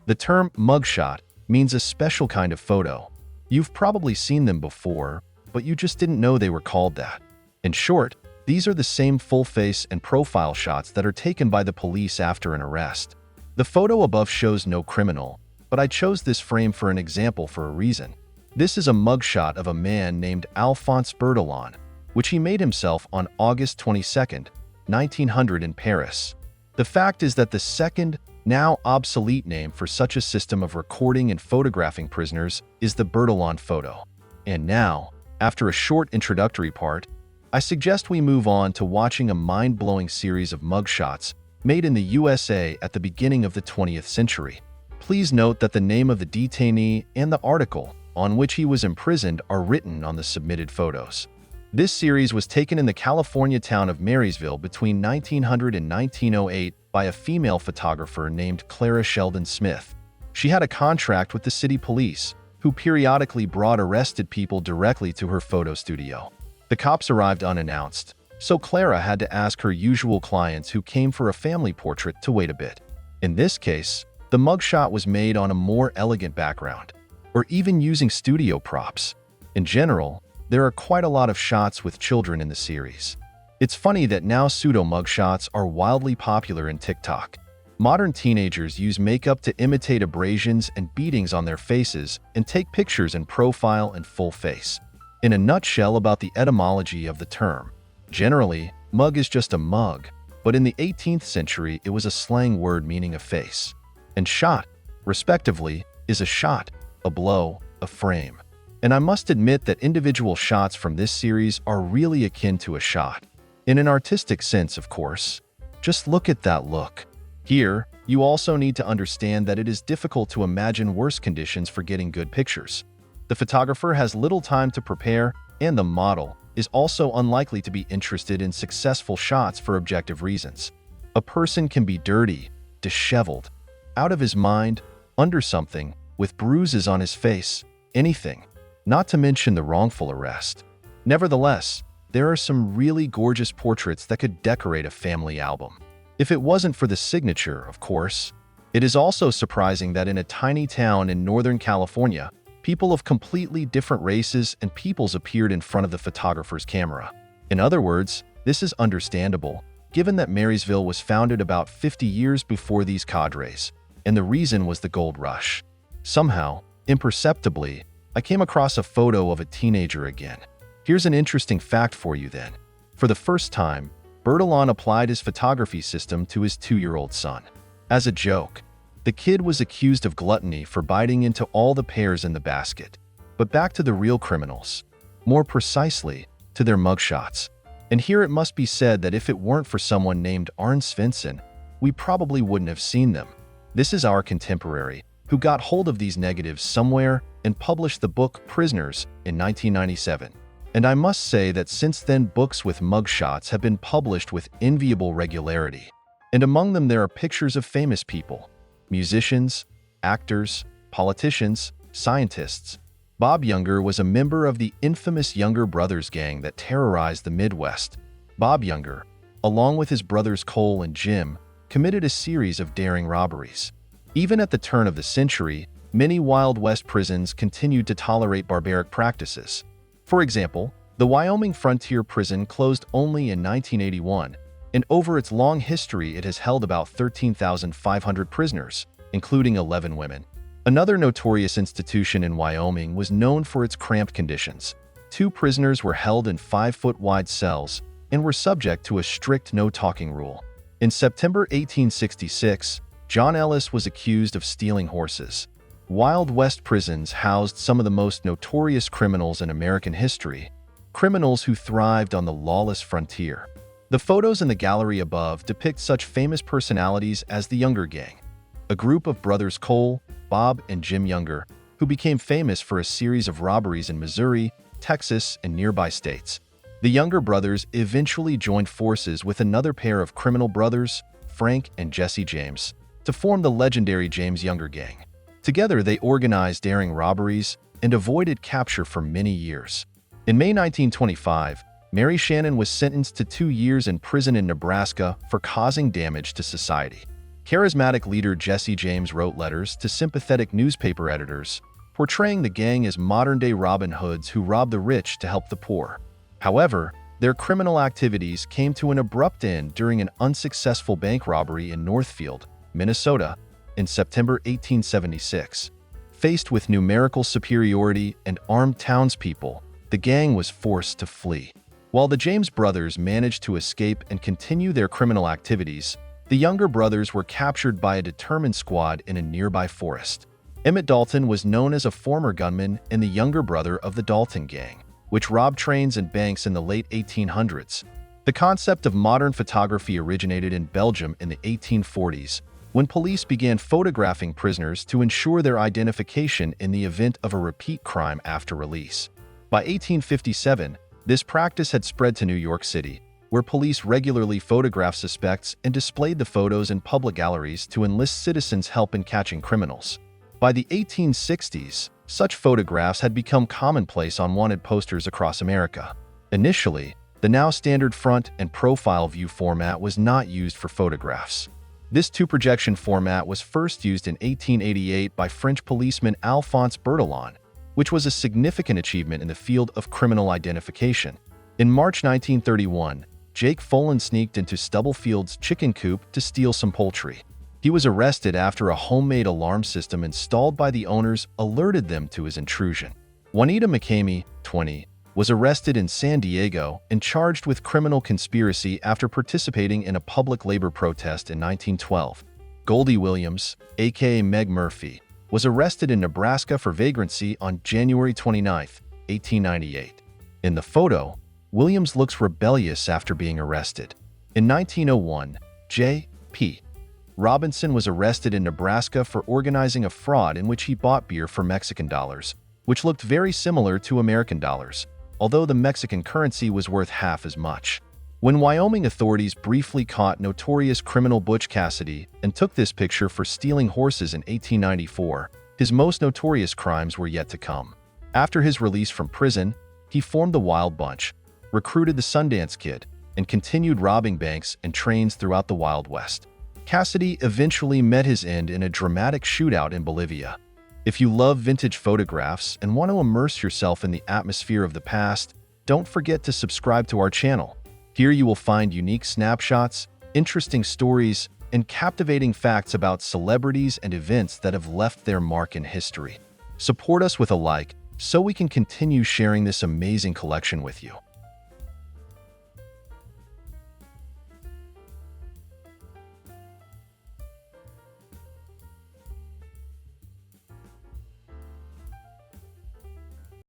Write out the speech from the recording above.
The term mugshot means a special kind of photo. You've probably seen them before, but you just didn't know they were called that. In short, these are the same full face and profile shots that are taken by the police after an arrest. The photo above shows no criminal, but I chose this frame for an example for a reason. This is a mugshot of a man named Alphonse Bertillon, which he made himself on August 22, 1900 in Paris. The fact is that the second, now obsolete name for such a system of recording and photographing prisoners is the Bertillon photo. And now, after a short introductory part, I suggest we move on to watching a mind-blowing series of mugshots made in the USA at the beginning of the 20th century. Please note that the name of the detainee and the article on which he was imprisoned are written on the submitted photos. This series was taken in the California town of Marysville between 1900 and 1908 by a female photographer named Clara Sheldon Smith. She had a contract with the city police, who periodically brought arrested people directly to her photo studio. The cops arrived unannounced, so Clara had to ask her usual clients who came for a family portrait to wait a bit. In this case, the mugshot was made on a more elegant background, or even using studio props. In general, there are quite a lot of shots with children in the series. It's funny that now pseudo-mugshots are wildly popular in TikTok. Modern teenagers use makeup to imitate abrasions and beatings on their faces and take pictures in profile and full face. In a nutshell about the etymology of the term, generally, mug is just a mug, but in the 18th century it was a slang word meaning a face. And shot, respectively, is a shot, a blow, a frame. And I must admit that individual shots from this series are really akin to a shot. In an artistic sense, of course. Just look at that look. Here, you also need to understand that it is difficult to imagine worse conditions for getting good pictures. The photographer has little time to prepare, and the model is also unlikely to be interested in successful shots for objective reasons. A person can be dirty, disheveled, out of his mind, under something, with bruises on his face, anything, not to mention the wrongful arrest. Nevertheless, there are some really gorgeous portraits that could decorate a family album. If it wasn't for the signature, of course. It is also surprising that in a tiny town in Northern California, people of completely different races and peoples appeared in front of the photographer's camera. In other words, this is understandable, given that Marysville was founded about 50 years before these cadres, and the reason was the gold rush. Somehow, imperceptibly, I came across a photo of a teenager again. Here's an interesting fact for you then. For the first time, Bertillon applied his photography system to his 2-year-old son. As a joke, the kid was accused of gluttony for biting into all the pears in the basket. But back to the real criminals. More precisely, to their mugshots. And here it must be said that if it weren't for someone named Arne Svensson, we probably wouldn't have seen them. This is our contemporary, who got hold of these negatives somewhere and published the book Prisoners in 1997. And I must say that since then books with mugshots have been published with enviable regularity. And among them there are pictures of famous people, musicians, actors, politicians, scientists. Bob Younger was a member of the infamous Younger Brothers gang that terrorized the Midwest. Bob Younger, along with his brothers Cole and Jim, committed a series of daring robberies. Even at the turn of the century, many Wild West prisons continued to tolerate barbaric practices. For example, the Wyoming Frontier Prison closed only in 1981, and over its long history it has held about 13,500 prisoners, including 11 women. Another notorious institution in Wyoming was known for its cramped conditions. 2 prisoners were held in 5-foot-wide cells and were subject to a strict no-talking rule. In September 1866, John Ellis was accused of stealing horses. Wild West prisons housed some of the most notorious criminals in American history, criminals who thrived on the lawless frontier. The photos in the gallery above depict such famous personalities as the Younger Gang, a group of brothers Cole, Bob, and Jim Younger, who became famous for a series of robberies in Missouri, Texas, and nearby states. The Younger brothers eventually joined forces with another pair of criminal brothers, Frank and Jesse James, to form the legendary James Younger Gang. Together, they organized daring robberies and avoided capture for many years. In May 1925, Mary Shannon was sentenced to 2 years in prison in Nebraska for causing damage to society. Charismatic leader Jesse James wrote letters to sympathetic newspaper editors, portraying the gang as modern-day Robin Hoods who rob the rich to help the poor. However, their criminal activities came to an abrupt end during an unsuccessful bank robbery in Northfield, Minnesota, in September 1876. Faced with numerical superiority and armed townspeople, the gang was forced to flee. While the James brothers managed to escape and continue their criminal activities, the younger brothers were captured by a determined squad in a nearby forest. Emmett Dalton was known as a former gunman and the younger brother of the Dalton Gang, which robbed trains and banks in the late 1800s. The concept of modern photography originated in Belgium in the 1840s, when police began photographing prisoners to ensure their identification in the event of a repeat crime after release. By 1857, this practice had spread to New York City, where police regularly photographed suspects and displayed the photos in public galleries to enlist citizens' help in catching criminals. By the 1860s, such photographs had become commonplace on wanted posters across America. Initially, the now standard front and profile view format was not used for photographs. This two-projection format was first used in 1888 by French policeman Alphonse Bertillon, which was a significant achievement in the field of criminal identification. In March 1931, Jake Folan sneaked into Stubblefield's chicken coop to steal some poultry. He was arrested after a homemade alarm system installed by the owners alerted them to his intrusion. Juanita McCamey, 20, was arrested in San Diego and charged with criminal conspiracy after participating in a public labor protest in 1912. Goldie Williams, aka Meg Murphy, was arrested in Nebraska for vagrancy on January 29, 1898. In the photo, Williams looks rebellious after being arrested. In 1901, J.P. Robinson was arrested in Nebraska for organizing a fraud in which he bought beer for Mexican dollars, which looked very similar to American dollars, although the Mexican currency was worth half as much. When Wyoming authorities briefly caught notorious criminal Butch Cassidy and took this picture for stealing horses in 1894, his most notorious crimes were yet to come. After his release from prison, he formed the Wild Bunch, recruited the Sundance Kid, and continued robbing banks and trains throughout the Wild West. Cassidy eventually met his end in a dramatic shootout in Bolivia. If you love vintage photographs and want to immerse yourself in the atmosphere of the past, don't forget to subscribe to our channel. Here you will find unique snapshots, interesting stories, and captivating facts about celebrities and events that have left their mark in history. Support us with a like so we can continue sharing this amazing collection with you.